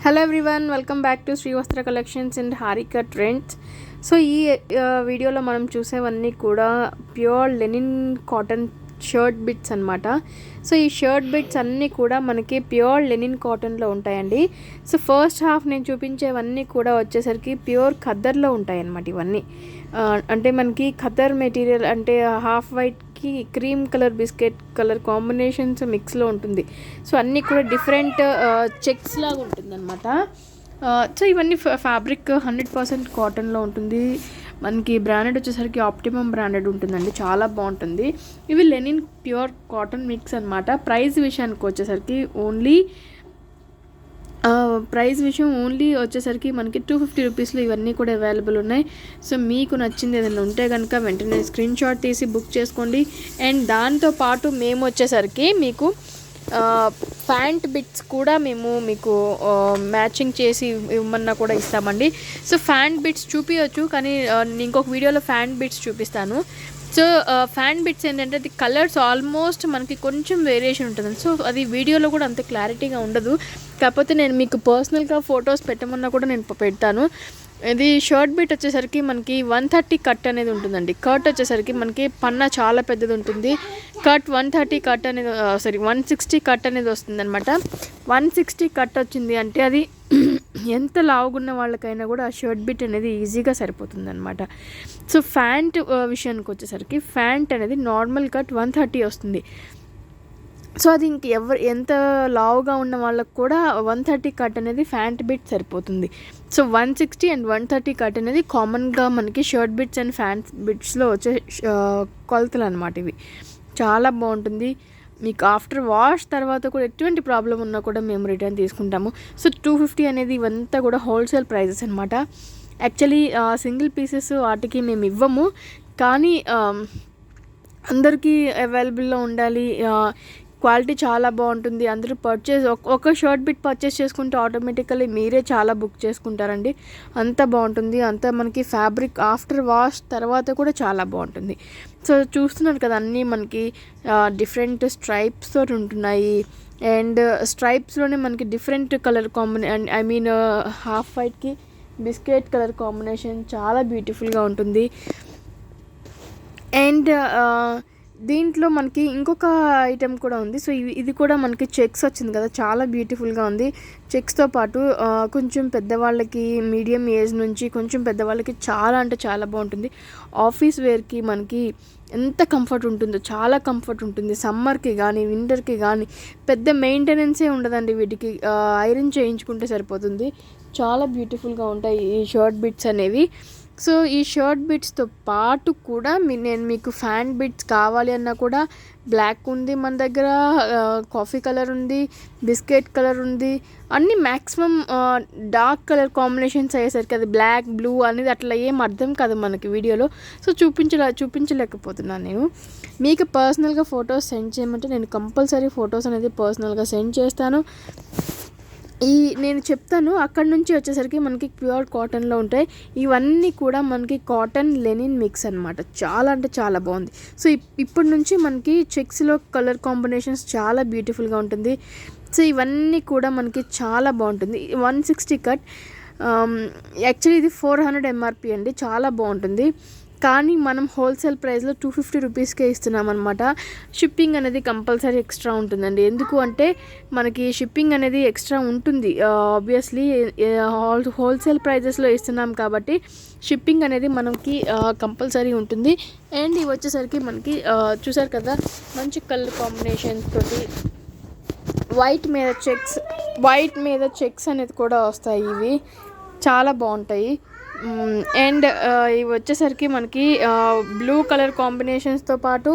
Hello everyone, welcome back to Srivastra collections and Harika trends. So ఈ వీడియోలో మనం చూసేవన్నీ కూడా pure linen cotton shirt bits అనమాట. సో ఈ షర్ట్ బిట్స్ అన్నీ కూడా మనకి ప్యూర్ లెనిన్ కాటన్లో ఉంటాయండి. సో ఫస్ట్ హాఫ్ నేను చూపించేవన్నీ కూడా వచ్చేసరికి ప్యూర్ ఖద్దర్లో ఉంటాయి అన్నమాట. ఇవన్నీ అంటే మనకి ఖద్దర్ మెటీరియల్ అంటే హాఫ్ వైట్కి cream colour biscuit colour combinations మిక్స్లో ఉంటుంది. సో అన్నీ కూడా డిఫరెంట్ చెక్స్ లాగా ఉంటుందన్నమాట. సో ఇవన్నీ ఫ్యాబ్రిక్ 100% కాటన్లో ఉంటుంది. మనకి బ్రాండెడ్ వచ్చేసరికి ఆప్టిమమ్ బ్రాండెడ్ ఉంటుందండి, చాలా బాగుంటుంది. ఇవి లెనిన్ ప్యూర్ కాటన్ మిక్స్ అనమాట. ప్రైస్ విషయానికి వచ్చేసరికి ఓన్లీ వచ్చేసరికి మనకి 250 రూపీస్లో ఇవన్నీ కూడా అవైలబుల్ ఉన్నాయి. సో మీకు నచ్చింది ఏదైనా ఉంటే కనుక వెంటనే స్క్రీన్ షాట్ తీసి బుక్ చేసుకోండి. అండ్ దాంతోపాటు మేము వచ్చేసరికి మీకు ప్యాంట్ బిట్స్ కూడా మేము మీకు మ్యాచింగ్ చేసి ఇవ్వమన్నా కూడా ఇస్తామండి. సో ఫ్యాంట్ బిట్స్ చూపించవచ్చు, కానీ ఇంకొక వీడియోలో ఫ్యాంట్ బిట్స్ చూపిస్తాను. సో ఫ్యాన్ బిట్స్ ఏంటంటే అది కలర్స్ ఆల్మోస్ట్ మనకి కొంచెం వేరియేషన్ ఉంటుంది. సో అది వీడియోలో కూడా అంత క్లారిటీగా ఉండదు. కాకపోతే నేను మీకు పర్సనల్గా ఫొటోస్ పెట్టమన్నా కూడా నేను పెడతాను. ఇది షర్ట్ బిట్ వచ్చేసరికి మనకి 130 కట్ అనేది ఉంటుందండి. కట్ వచ్చేసరికి మనకి పన్నా చాలా పెద్దది ఉంటుంది. కట్ 130 కట్ అనేది 160 కట్ అనేది వస్తుంది అనమాట. 160 కట్ వచ్చింది అంటే అది ఎంత లావుగున్న వాళ్ళకైనా కూడా ఆ షర్ట్ బిట్ అనేది ఈజీగా సరిపోతుంది అనమాట. సో ఫ్యాంట్ విషయానికి వచ్చేసరికి ఫ్యాంట్ అనేది నార్మల్ కట్ 130 వస్తుంది. సో అది ఎంత లావుగా ఉన్న వాళ్ళకు కూడా 130 కట్ అనేది ఫ్యాంట్ బిట్ సరిపోతుంది. సో 160 అండ్ 130 కట్ అనేది కామన్గా మనకి షర్ట్ బిట్స్ అండ్ ఫ్యాంట్ బిట్స్లో వచ్చే కొలతలు అనమాట. ఇవి చాలా బాగుంటుంది. మీకు ఆఫ్టర్ వాష్ తర్వాత కూడా ఎటువంటి ప్రాబ్లం ఉన్నా కూడా మేము రిటర్న్ తీసుకుంటాము. సో 250 అనేది ఇవంతా కూడా హోల్సేల్ ప్రైజెస్ అనమాట. యాక్చువల్లీ సింగిల్ పీసెస్ వాటికి మేము ఇవ్వము, కానీ అందరికీ అవైలబుల్లో ఉండాలి. క్వాలిటీ చాలా బాగుంటుంది. అందరూ ఒక షర్ట్ బిట్ పర్చేస్ చేసుకుంటే ఆటోమేటికల్లీ మీరే చాలా బుక్ చేసుకుంటారండి. అంత బాగుంటుంది. అంత మనకి ఫ్యాబ్రిక్ ఆఫ్టర్ వాష్ తర్వాత కూడా చాలా బాగుంటుంది. సో చూస్తున్నారు కదా, అన్నీ మనకి డిఫరెంట్ స్ట్రైప్స్ తోటి ఉంటున్నాయి. అండ్ స్ట్రైప్స్లోనే మనకి డిఫరెంట్ కలర్ హాఫ్ వైట్కి బిస్కెట్ కలర్ కాంబినేషన్ చాలా బ్యూటిఫుల్గా ఉంటుంది. అండ్ దీంట్లో మనకి ఇంకొక ఐటెం కూడా ఉంది. సో ఇది కూడా మనకి చెక్స్ వచ్చింది కదా, చాలా బ్యూటిఫుల్గా ఉంది. చెక్స్తో పాటు కొంచెం పెద్దవాళ్ళకి, మీడియం ఏజ్ నుంచి కొంచెం పెద్దవాళ్ళకి చాలా అంటే చాలా బాగుంటుంది. ఆఫీస్ వేర్కి మనకి ఎంత కంఫర్ట్ ఉంటుందో, చాలా కంఫర్ట్ ఉంటుంది. సమ్మర్కి కానీ వింటర్కి కానీ పెద్ద మెయింటెనెన్సే ఉండదండి. వీటికి ఐరన్ చేయించుకుంటే సరిపోతుంది. చాలా బ్యూటిఫుల్గా ఉంటాయి ఈ షర్ట్ బిట్స్ అనేవి. సో ఈ షర్ట్ బిట్స్తో పాటు కూడా నేను మీకు ఫ్యాంట్ బిట్స్ కావాలి అన్నా కూడా బ్లాక్ ఉంది మన దగ్గర, కాఫీ కలర్ ఉంది, బిస్కెట్ కలర్ ఉంది. అన్నీ మ్యాక్సిమం డార్క్ కలర్ కాంబినేషన్స్ అయ్యేసరికి అది బ్లాక్ బ్లూ అనేది అట్లా ఏం అర్థం కాదు మనకి వీడియోలో. సో చూపించలేకపోతున్నాను నేను. మీకు పర్సనల్గా ఫొటోస్ సెండ్ చేయమంటే నేను కంపల్సరీ ఫొటోస్ అనేది పర్సనల్గా సెండ్ చేస్తాను. నేను చెప్తాను. అక్కడ నుంచి వచ్చేసరికి మనకి ప్యూర్ కాటన్లో ఉంటాయి. ఇవన్నీ కూడా మనకి కాటన్ లెనిన్ మిక్స్ అనమాట. చాలా అంటే చాలా బాగుంది. సో ఇప్పటి నుంచి మనకి చెక్స్లో కలర్ కాంబినేషన్స్ చాలా బ్యూటిఫుల్గా ఉంటుంది. సో ఇవన్నీ కూడా మనకి చాలా బాగుంటుంది. 160 కట్, యాక్చువల్లీ ఇది 400 MRP అండి. చాలా బాగుంటుంది. కానీ మనం హోల్సేల్ ప్రైస్లో 250 రూపీస్కే ఇస్తున్నాం అనమాట. షిప్పింగ్ అనేది కంపల్సరీ ఎక్స్ట్రా ఉంటుందండి. ఎందుకు అంటే మనకి షిప్పింగ్ అనేది ఎక్స్ట్రా ఉంటుంది. ఆబ్వియస్లీ హోల్సేల్ ప్రైజెస్లో ఇస్తున్నాం కాబట్టి షిప్పింగ్ అనేది మనకి కంపల్సరీ ఉంటుంది. అండ్ ఇవి వచ్చేసరికి మనకి చూసారు కదా, మంచి కలర్ కాంబినేషన్స్ తోటి వైట్ మీద చెక్స్ అనేది కూడా వస్తాయి. ఇవి చాలా బాగుంటాయి. అండ్ ఇవి వచ్చేసరికి మనకి బ్లూ కలర్ కాంబినేషన్స్తో పాటు